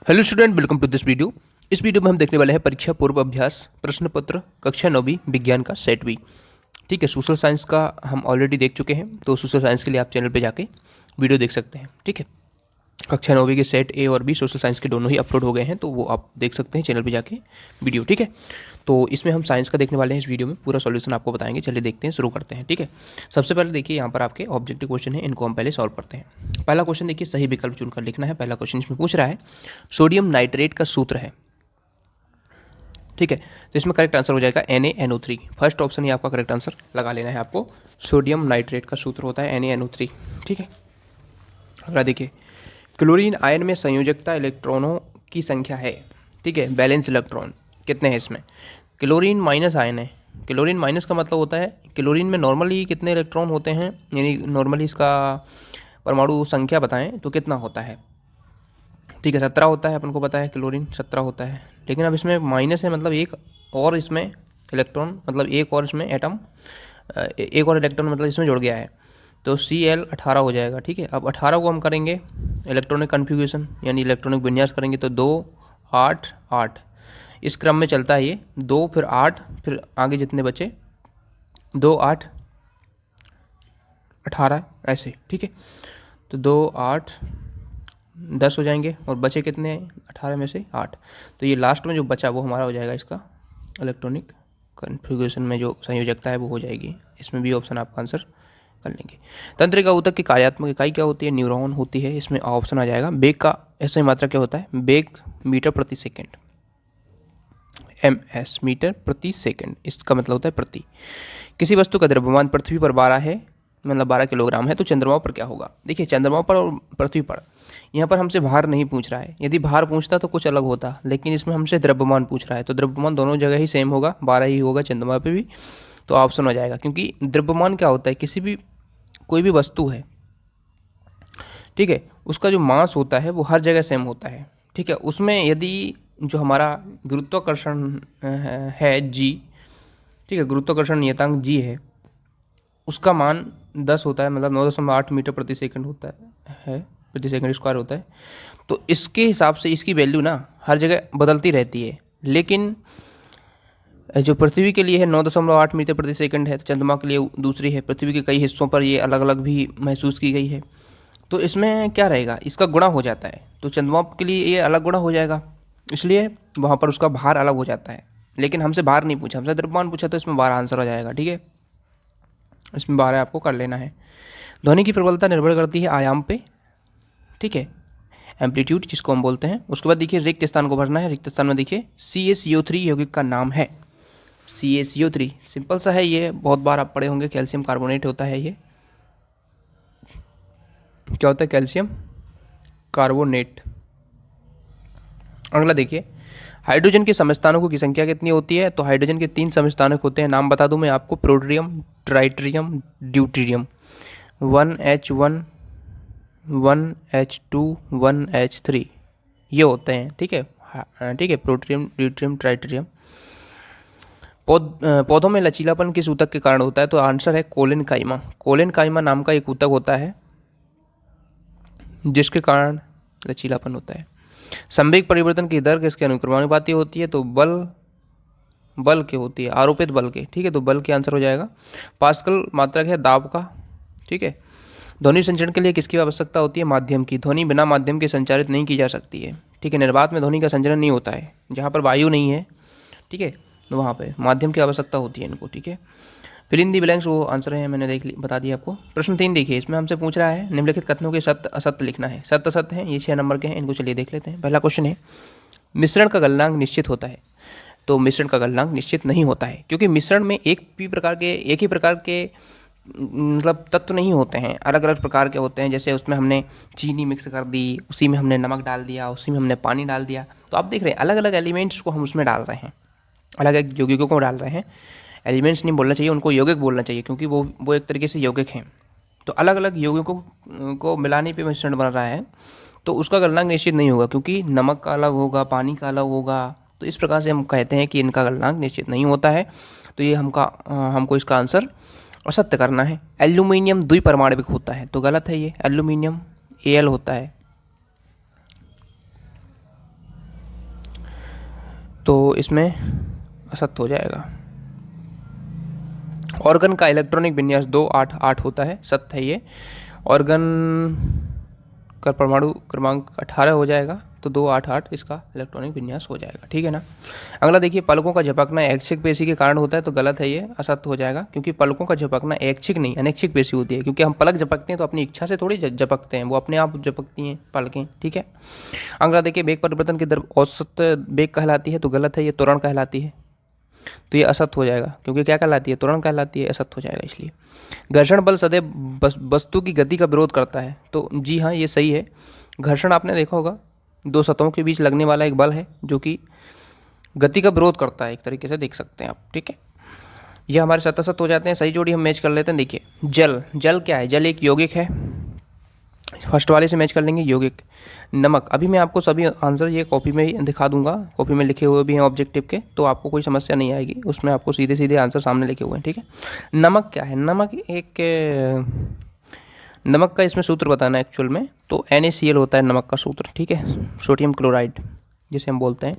Hello student, welcome to this video. इस video में हम देखने वाले हैं परीक्षा पूर्व अभ्यास प्रश्न पत्र कक्षा 9वीं विज्ञान का सेट बी। ठीक है, सोशल साइंस का हम ऑलरेडी देख चुके हैं, तो सोशल साइंस के लिए आप चैनल पे जाके वीडियो देख सकते हैं। ठीक है, कक्षा 9वीं के सेट ए और बी सोशल साइंस के दोनों ही अपलोड हो गए हैं, तो वो आप देख सकते हैं चैनल पे जाके वीडियो। ठीक है, तो इसमें हम साइंस का देखने वाले हैं। इस वीडियो में पूरा सॉल्यूशन आपको बताएंगे। चलिए देखते हैं, शुरू करते हैं। ठीक है, सबसे पहले देखिए यहाँ पर आपके ऑब्जेक्टिव क्वेश्चन है, इनको हम पहले सॉल्व करते हैं। पहला क्वेश्चन देखिए, सही विकल्प चुनकर लिखना है। पहला क्वेश्चन इसमें पूछ रहा है सोडियम नाइट्रेट का सूत्र है। ठीक है, तो इसमें करेक्ट आंसर हो जाएगा NaNO3। फर्स्ट ऑप्शन ही आपका करेक्ट आंसर लगा लेना है आपको। सोडियम नाइट्रेट का सूत्र होता है NaNO3। ठीक है, अगला देखिए, क्लोरीन आयन में संयोजकता इलेक्ट्रॉनों की संख्या है। ठीक है, बैलेंस इलेक्ट्रॉन कितने हैं इसमें। क्लोरीन माइनस आयन है। क्लोरीन माइनस का मतलब होता है क्लोरीन में नॉर्मली कितने इलेक्ट्रॉन होते हैं, यानी नॉर्मली इसका परमाणु संख्या बताएं तो कितना होता है। ठीक है, 17 होता है, अपन को पता है क्लोरीन 17 होता है। लेकिन अब इसमें माइनस है, मतलब एक और इसमें इलेक्ट्रॉन, मतलब एक और इसमें एटम, एक और इलेक्ट्रॉन मतलब इसमें जुड़ गया है, तो Cl 18 हो जाएगा। ठीक है, अब 18 को हम करेंगे इलेक्ट्रॉनिक कन्फिग्यूरेशन यानी इलेक्ट्रॉनिक विन्यास करेंगे तो 2 8 8 इस क्रम में चलता है ये। 2 फिर 8 फिर आगे जितने बचे 2 8 18 ऐसे। ठीक है, तो 2 8 10 हो जाएंगे और बचे कितने हैं 18 में से 8, तो ये लास्ट में जो बचा वो हमारा हो जाएगा इसका इलेक्ट्रॉनिक कन्फिग्यूरेशन में जो संयोजकता है वो हो जाएगी। इसमें भी ऑप्शन आपका आंसर कर लेंगे। तंत्रिका ऊतक की कार्यात्मक इकाई क्या होती है, न्यूरॉन होती है। इसमें ऑप्शन आ जाएगा। बेग का ऐसे मात्रा क्या होता है, बेग मीटर प्रति सेकेंड, MS मीटर प्रति सेकेंड, इसका मतलब होता है प्रति। किसी वस्तु का द्रव्यमान पृथ्वी पर 12 है, मतलब 12 किलोग्राम है, तो चंद्रमा पर क्या होगा। देखिए, चंद्रमा पर और पृथ्वी पर यहाँ पर हमसे भार नहीं पूछ रहा है। यदि भार पूछता तो कुछ अलग होता, लेकिन इसमें हमसे द्रव्यमान पूछ रहा है, तो द्रव्यमान दोनों जगह ही सेम होगा, 12 ही होगा चंद्रमा पे भी, तो ऑप्शन हो जाएगा। क्योंकि द्रव्यमान क्या होता है, किसी भी कोई भी वस्तु है, ठीक है, उसका जो मास होता है वो हर जगह सेम होता है। ठीक है, उसमें यदि जो हमारा गुरुत्वाकर्षण है G, ठीक है, गुरुत्वाकर्षण नियतांक G है, उसका मान 10 होता है, मतलब 9.8 मीटर प्रति सेकंड होता है प्रति सेकंड स्क्वायर होता है। तो इसके हिसाब से इसकी वैल्यू ना हर जगह बदलती रहती है। लेकिन जो पृथ्वी के लिए है 9.8 मीटर प्रति सेकंड है, तो चंद्रमा के लिए दूसरी है। पृथ्वी के कई हिस्सों पर ये अलग अलग भी महसूस की गई है, तो इसमें क्या रहेगा, इसका गुणा हो जाता है, तो चंद्रमा के लिए ये अलग गुणा हो जाएगा, इसलिए वहाँ पर उसका भार अलग हो जाता है। लेकिन हमसे भार नहीं पूछा, हमसे द्रव्यमान पूछा, तो इसमें 12 आंसर हो जाएगा। ठीक है, इसमें 12 आपको कर लेना है। ध्वनि की प्रबलता निर्भर करती है आयाम पे। ठीक है, एम्पलीट्यूड जिसको हम बोलते हैं। उसके बाद देखिए रिक्त स्थान को भरना है। रिक्त स्थान में देखिए CaCO3 यौगिक का नाम है। CaCO3 सिंपल सा है, ये बहुत बार आप पढ़े होंगे, कैल्शियम कार्बोनेट होता है। ये क्या होता है, कैल्शियम कार्बोनेट। अगला देखिए, हाइड्रोजन के समस्थानिकों की संख्या कितनी होती है, तो हाइड्रोजन के 3 समस्थानिक होते हैं। नाम बता दूं मैं आपको, प्रोट्रियम, ट्राइट्रियम, ड्यूटेरियम। 1H1 1H2 1H3 ये होते हैं। ठीक है, ठीक है, प्रोट्रियम, ड्यूटेरियम, ट्राइट्रियम। पौधों में लचीलापन किस ऊतक के कारण होता है, तो आंसर है कोलिन काइमा। कोलिन काइमा नाम का एक ऊतक होता है जिसके कारण लचीलापन होता है। संवेग परिवर्तन की दर किसके अनुक्रमानुपाती होती है, तो बल के होती है, आरोपित बल के। ठीक है, तो बल के आंसर हो जाएगा। पास्कल मात्रक है दाब का। ठीक है, ध्वनि संचरण के लिए किसकी आवश्यकता होती है, माध्यम की। ध्वनि बिना माध्यम के संचारित नहीं की जा सकती है। ठीक है, निर्वात में ध्वनि का संचरण नहीं होता है, जहाँ पर वायु नहीं है, ठीक है, तो वहाँ पे माध्यम की आवश्यकता होती है इनको। ठीक है, फिल इन दी ब्लैंक्स वो आंसर है, मैंने बता दिया आपको। प्रश्न 3 देखिए, इसमें हमसे पूछ रहा है निम्नलिखित कथनों के सत्य असत्य लिखना है। सत्य असत्य हैं, ये 6 नंबर के हैं, इनको चलिए देख लेते हैं। पहला क्वेश्चन है, मिश्रण का गलनांक निश्चित होता है, तो मिश्रण का गलनांक निश्चित नहीं होता है, क्योंकि मिश्रण में एक ही प्रकार के मतलब तत्व नहीं होते हैं, अलग अलग प्रकार के होते हैं। जैसे उसमें हमने चीनी मिक्स कर दी, उसी में हमने नमक डाल दिया, उसी में हमने पानी डाल दिया, तो आप देख रहे हैं अलग अलग एलिमेंट्स को हम उसमें डाल रहे हैं, अलग अलग यौगिकों को डाल रहे हैं। एलिमेंट्स नहीं बोलना चाहिए, उनको यौगिक बोलना चाहिए, क्योंकि वो एक तरीके से यौगिक हैं। तो अलग अलग यौगिकों को मिलाने पे मिश्रण बन रहा है, तो उसका गलनांक निश्चित नहीं होगा, क्योंकि नमक का अलग होगा, पानी का अलग होगा। तो इस प्रकार से हम कहते हैं कि इनका गलनांक निश्चित नहीं होता है। तो ये हमको इसका आंसर असत्य करना है। एल्यूमिनियम द्विपरमाणविक होता है, तो गलत है ये। एल्यूमिनियम Al होता है। तो इसमें असत्य हो जाएगा। ऑर्गन का इलेक्ट्रॉनिक विन्यास 288 होता है, सत्य है ये। ऑर्गन का परमाणु क्रमांक 18 हो जाएगा, तो 288 इसका इलेक्ट्रॉनिक विन्यास हो जाएगा, ठीक है ना। अगला देखिए, पलकों का झपकना ऐच्छिक पेशी के कारण होता है, तो गलत है ये, असत्य हो जाएगा, क्योंकि पलकों का झपकना ऐच्छिक नहीं अनैच्छिक पेशी होती है, क्योंकि हम पलक झपकते हैं तो अपनी इच्छा से थोड़ी झपकते हैं, वो अपने आप झपकती हैं पलकें, ठीक है। अगला देखिए, वेग परिवर्तन की दर औसत वेग कहलाती है, तो गलत है ये, त्वरण कहलाती है, तो ये असत्य हो जाएगा, क्योंकि क्या कहलाती है, त्वरण कहलाती है, असत्य हो जाएगा इसलिए। घर्षण बल सदैव वस्तु की गति का विरोध करता है, तो जी हाँ ये सही है। घर्षण आपने देखा होगा, दो सतहों के बीच लगने वाला एक बल है जो कि गति का विरोध करता है, एक तरीके से देख सकते हैं आप, ठीक है। ये हमारे सतसत हो जाते हैं, सही जोड़ी हम मैच कर लेते हैं। देखिए, जल क्या है, जल एक यौगिक है, फर्स्ट वाले से मैच कर लेंगे, यौगिक। नमक, अभी मैं आपको सभी आंसर ये कॉपी में ही दिखा दूंगा, कॉपी में लिखे हुए भी हैं ऑब्जेक्टिव के, तो आपको कोई समस्या नहीं आएगी, उसमें आपको सीधे सीधे आंसर सामने लिखे हुए हैं, ठीक है। नमक क्या है, नमक का इसमें सूत्र बताना है एक्चुअल में, तो NaCl होता है नमक का सूत्र, ठीक है, सोडियम क्लोराइड जिसे हम बोलते हैं।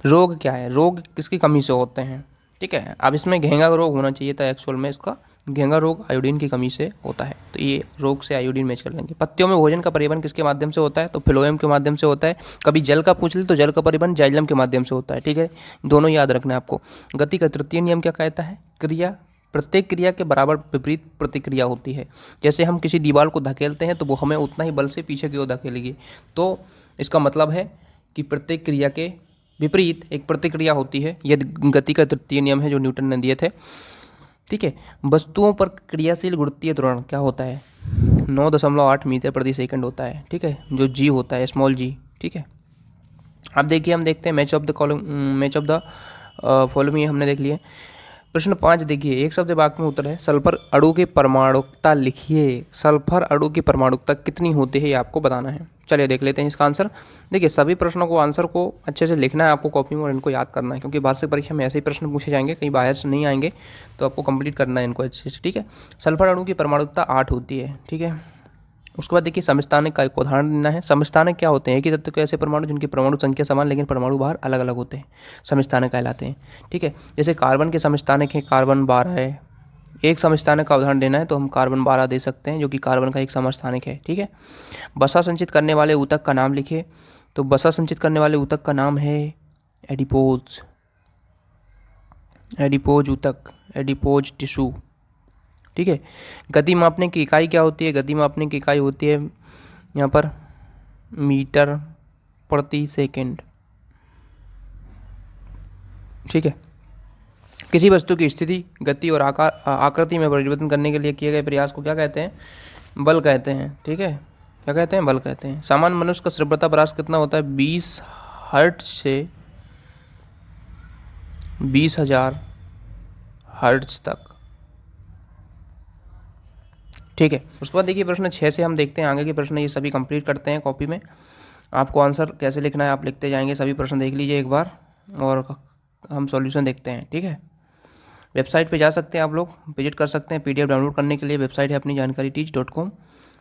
रोग क्या है, रोग किसकी कमी से होते हैं, ठीक है। अब इसमें घेंगा रोग होना चाहिए था एक्चुअल में, इसका घेंगा रोग आयोडीन की कमी से होता है, तो ये रोग से आयोडीन मैच कर लेंगे। पत्तियों में भोजन का परिवहन किसके माध्यम से होता है, तो फ्लोएम के माध्यम से होता है। कभी जल का पूछ ले तो जल का परिवहन जाइलम के माध्यम से होता है, ठीक है, दोनों याद रखना है आपको। गति का तृतीय नियम क्या कहता है, क्रिया प्रत्येक क्रिया के बराबर विपरीत प्रतिक्रिया होती है। जैसे हम किसी दीवार को धकेलते हैं तो वो हमें उतना ही बल से पीछे की ओर धकेलेगी, तो इसका मतलब है कि प्रत्येक क्रिया के विपरीत एक प्रतिक्रिया होती है। यह गति का तृतीय नियम है जो न्यूटन ने दिए थे, ठीक है। वस्तुओं पर क्रियाशील गुरुत्वीय त्वरण क्या होता है, 9.8 मीटर प्रति सेकंड होता है, ठीक है, जो जी होता है, स्मॉल जी, ठीक है। अब देखिए, हम देखते हैं मैच ऑफ द फॉलोइंग हमने देख लिए। प्रश्न 5 देखिए, एक शब्द वाक्य में उत्तर है, सल्फर अणु की परमाणुकता लिखिए। सल्फर अणु की परमाणुकता कितनी होती है ये आपको बताना है। चलिए देख लेते हैं इसका आंसर। देखिए, सभी प्रश्नों को आंसर को अच्छे से लिखना है आपको कॉपी में और इनको याद करना है, क्योंकि वार्षिक परीक्षा में ऐसे ही प्रश्न पूछे जाएंगे, कहीं बाहर से नहीं आएंगे, तो आपको कंप्लीट करना है इनको अच्छे से, ठीक है। सल्फर अणु की परमाणुकता 8 होती है, ठीक है। उसके बाद देखिए, समस्थानिक का एक उदाहरण देना है। समस्थानिक क्या होते हैं, एक ही तत्व के ऐसे परमाणु जिनकी परमाणु संख्या समान लेकिन परमाणु बाहर अलग अलग होते हैं, समस्थानिक कहलाते हैं, ठीक है। जैसे कार्बन के समस्थानिक है, कार्बन 12 है। एक समस्थानिक का उदाहरण देना है तो हम कार्बन 12 दे सकते हैं, जो कि कार्बन का एक समस्थानिक है, ठीक है। वसा संचित करने वाले ऊतक का नाम लिखिए। तो वसा संचित करने वाले ऊतक का नाम है एडिपोज ऊतक, एडिपोज टिश्यू, ठीक है। गति मापने की इकाई क्या होती है, गति मापने की इकाई होती है यहाँ पर मीटर प्रति सेकंड, ठीक है। किसी वस्तु की स्थिति, गति और आकृति में परिवर्तन करने के लिए किए गए प्रयास को क्या कहते हैं, बल कहते हैं, ठीक है। क्या कहते हैं, बल कहते हैं। सामान्य मनुष्य का श्रव्यता परास कितना होता है, 20 हर्ट्ज से 20,000 हर्ट्ज तक, ठीक है। उसके बाद देखिए, प्रश्न 6 से हम देखते हैं आगे के प्रश्न, ये सभी कंप्लीट करते हैं कॉपी में। आपको आंसर कैसे लिखना है आप लिखते जाएंगे, सभी प्रश्न देख लीजिए एक बार और हम सॉल्यूशन देखते हैं, ठीक है। वेबसाइट पे जा सकते हैं आप लोग, विजिट कर सकते हैं। PDF डाउनलोड करने के लिए वेबसाइट है अपनी जानकारीteach.com,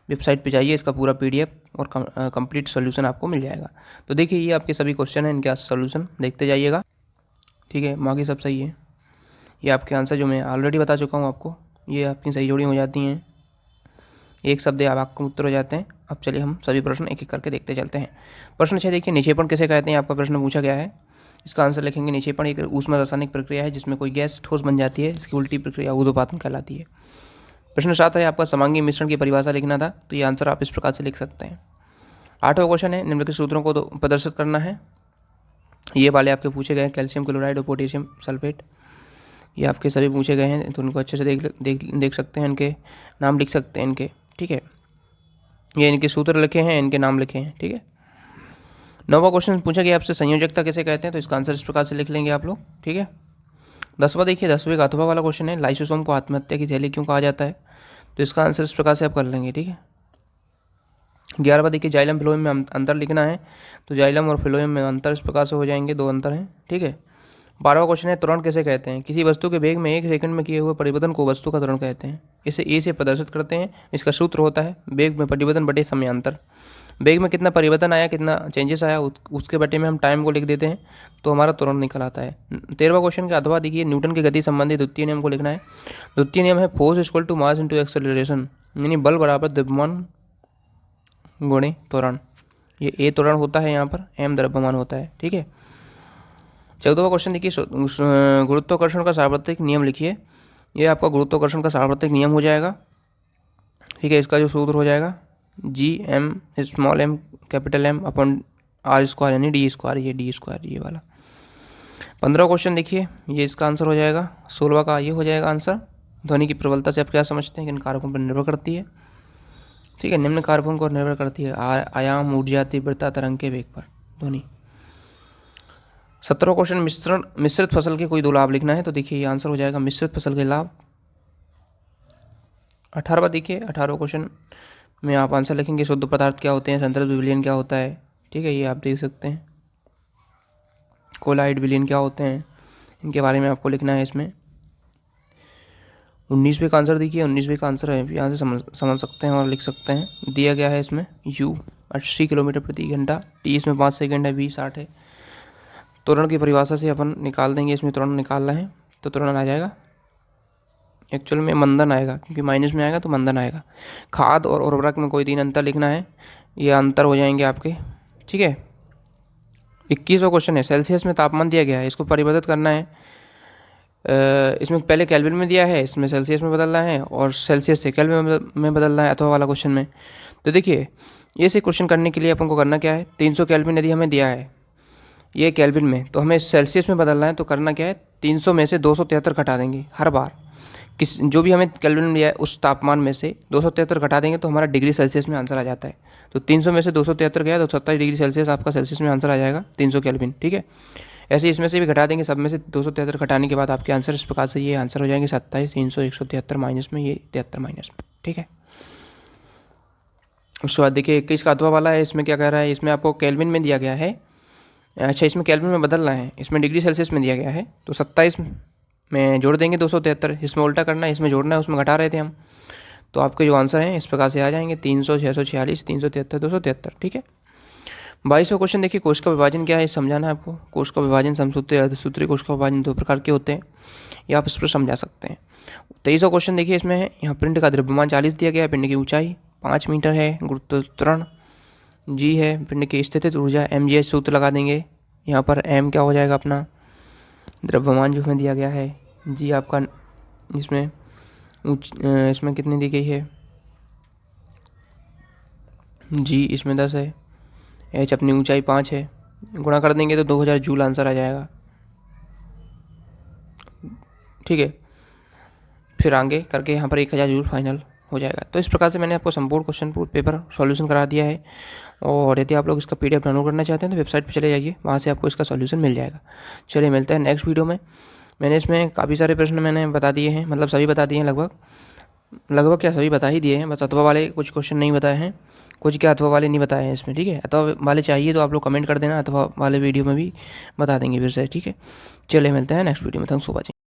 वेबसाइट पे जाइए, इसका पूरा PDF और कंप्लीट सॉल्यूशन आपको मिल जाएगा। तो देखिए, ये आपके सभी क्वेश्चन हैं, इनके सॉल्यूशन देखते जाइएगा, ठीक है। बाकी सब सही है, ये आपके आंसर जो मैं ऑलरेडी बता चुका हूँ आपको, ये आपकी सही जोड़ी हो जाती हैं, एक शब्द आप आपको उत्तर हो जाते हैं। अब चलिए हम सभी प्रश्न एक एक करके देखते चलते हैं। प्रश्न 6 देखिए, निक्षेपण किसे कहते हैं, आपका प्रश्न पूछा गया है। इसका आंसर लिखेंगे, निक्षेपण एक ऊष्मा रासायनिक प्रक्रिया है जिसमें कोई गैस ठोस बन जाती है, इसकी उल्टी प्रक्रिया ऊर्ध्वपातन कहलाती है। प्रश्न 7 है, आपका समांगी मिश्रण की परिभाषा लिखना था, तो ये आंसर आप इस प्रकार से लिख सकते हैं। 8वां क्वेश्चन है, निम्नलिखित सूत्रों को प्रदर्शित करना है। ये वाले आपके पूछे गए हैं, कैल्शियम क्लोराइड और पोटेशियम सल्फेट, ये आपके सभी पूछे गए हैं, तो उनको अच्छे से देख सकते हैं, इनके नाम लिख सकते हैं इनके, ठीक है। ये इनके सूत्र लिखे हैं, इनके नाम लिखे हैं, ठीक है। 9वां क्वेश्चन पूछा गया आपसे, संयोजकता किसे कहते हैं, तो इसका आंसर इस प्रकार से लिख लेंगे आप लोग, ठीक है। 10वां देखिए, 10वें का अथवा वाला क्वेश्चन है, लाइसोसोम को आत्महत्या की थैली क्यों कहा जाता है, तो इसका आंसर इस प्रकार से आप कर लेंगे, ठीक है। 11वां देखिए, जाइलम फिलोएम में अंतर लिखना है, तो जाइलम और फिलोएम में अंतर इस प्रकार से हो जाएंगे, 2 अंतर हैं, ठीक है। 12वां क्वेश्चन है, त्वरण किसे कहते हैं, किसी वस्तु के वेग में 1 सेकंड में किए हुए परिवर्तन को वस्तु का त्वरण कहते हैं। इसे ए से प्रदर्शित करते हैं, इसका सूत्र होता है वेग में परिवर्तन बटे समयांतर। वेग में कितना परिवर्तन आया, कितना चेंजेस आया, उसके बटे में हम टाइम को लिख देते हैं तो हमारा तुरंत निकल आता है। 13वां क्वेश्चन के अथवा देखिए, न्यूटन की गति संबंधी द्वितीय नियम को लिखना है। द्वितीय नियम है force equal to mass into acceleration, यानी बल बराबर द्रव्यमान गुणे त्वरण। ये ए त्वरण होता है यहाँ पर, एम द्रव्यमान होता है, ठीक है। 14वां क्वेश्चन देखिए, गुरुत्वाकर्षण का सार्वत्रिक नियम लिखिए। ये आपका गुरुत्वाकर्षण का सार्वत्रिक नियम हो जाएगा, ठीक है। इसका जो सूत्र हो जाएगा G M small M capital M upon R square, यानी डी स्क्वायर, ये डी स्क्वायर ये वाला। 15वां क्वेश्चन देखिए, ये इसका आंसर हो जाएगा। 16वां का ये हो जाएगा आंसर। ध्वनि की प्रबलता से आप क्या समझते हैं कि इन कारकों पर निर्भर करती है, ठीक है। निम्न कारकों पर निर्भर करती है, आयाम, ऊर्जा, तीव्रता, तरंग के वेग पर ध्वनि। 17वां क्वेश्चन, मिश्रित फसल के कोई दो लाभ लिखना है, तो देखिए ये आंसर हो जाएगा मिश्रित फसल के लाभ। 18वां देखिए, 18वां क्वेश्चन में आप आंसर लिखेंगे शुद्ध पदार्थ क्या होते हैं, संतृप्त विलयन क्या होता है, ठीक है, ये आप देख सकते हैं। कोलाइड विलयन क्या होते हैं, इनके बारे में आपको लिखना है इसमें। 19वें का आंसर देखिए, 19वें का आंसर है यहाँ से समझ सकते हैं और लिख सकते हैं। दिया गया है इसमें U 80 किलोमीटर प्रति घंटा, T इसमें 5 सेकेंड है, V 60 है। त्वरण की परिभाषा से अपन निकाल देंगे, इसमें त्वरण निकालना है तो त्वरण आ जाएगा, एक्चुअल में मंदन आएगा, क्योंकि माइनस में आएगा तो मंदन आएगा। खाद और उर्वरक में कोई 3 अंतर लिखना है, ये अंतर हो जाएंगे आपके, ठीक है। 21वां क्वेश्चन है, सेल्सियस में तापमान दिया गया है, इसको परिवर्तित करना है। इसमें पहले केल्विन में दिया है, इसमें सेल्सियस में बदलना है, और सेल्सियस से केल्विन में बदलना है अथवा वाला क्वेश्चन में। तो देखिए ये से क्वेश्चन करने के लिए अपन को करना क्या है, 300 केल्विन यदि हमें दिया है ये केल्विन में, तो हमें सेल्सियस में बदलना है। तो करना क्या है, 300 में से 273 घटा देंगे हर बार। जो भी हमें केल्विन में दिया है उस तापमान में से 273 घटा देंगे तो हमारा डिग्री सेल्सियस में आंसर आ जाता है। तो 300 में से 273 गया तो 27 डिग्री सेल्सियस आपका सेल्सियस में आंसर आ जाएगा, 300 केल्विन, ठीक है। ऐसे इसमें से भी घटा देंगे, सब में से 273 घटाने के बाद आपके आंसर इस प्रकार से ये आंसर हो जाएंगे 27, 300, 173 माइनस में, ये 73 माइनस में, ठीक है। उसके बाद देखिए 21 का अथवा वाला है, इसमें क्या कह रहा है, इसमें आपको केल्विन में दिया गया है, अच्छा इसमें केल्विन में बदलना है, इसमें डिग्री सेल्सियस में दिया गया है। तो 27 में जोड़ देंगे 273, इसमें उल्टा करना है, इसमें जोड़ना है, उसमें घटा रहे थे हम। तो आपके जो आंसर हैं इस प्रकार से आ जाएंगे 300, 646, 373, 273, ठीक है। 22वां क्वेश्चन देखिए, कोश का विभाजन क्या है समझाना है आपको। कोश का विभाजन समसूत्री, अर्धसूत्री कोश का विभाजन 2 प्रकार के होते हैं, ये आप इस पर समझा सकते हैं। 23वां क्वेश्चन देखिए, इसमें है यहाँ पिंड का द्रव्यमान 40 दिया गया है, पिंड की ऊंचाई 5 मीटर है, गुरुत्व त्वरण G है, पिंड की स्थितिज ऊर्जा mgh सूत्र लगा देंगे। यहाँ पर m क्या हो जाएगा अपना द्रव्यमान जो हमें दिया गया है, G आपका इसमें कितनी दी गई है, G इसमें 10 है, h अपनी ऊंचाई 5 है, गुणा कर देंगे तो 2000 जूल आंसर आ जाएगा, ठीक है। फिर आगे करके यहाँ पर 1000 जूल फाइनल हो जाएगा। तो इस प्रकार से मैंने आपको संपूर्ण क्वेश्चन पेपर सॉल्यूशन करा दिया है, और यदि आप लोग इसका PDF डाउनलोड करना चाहते हैं तो वेबसाइट पर चले जाइए, वहाँ से आपको इसका सॉल्यूशन मिल जाएगा। चलिए मिलते हैं नेक्स्ट वीडियो में। मैंने इसमें काफ़ी सारे प्रश्न मैंने बता दिए हैं, मतलब सभी बता दिए हैं, लगभग क्या सभी बता ही दिए हैं, बस अथवा वाले कुछ क्वेश्चन नहीं बताए हैं, कुछ क्या अथवा वाले नहीं बताए हैं इसमें, ठीक है। अथवा वाले चाहिए तो आप लोग कमेंट कर देना, अथवा वाले वीडियो में भी बता देंगे फिर से, ठीक है। चलिए मिलते हैं नेक्स्ट वीडियो में, थैंक्स फॉर वॉचिंग।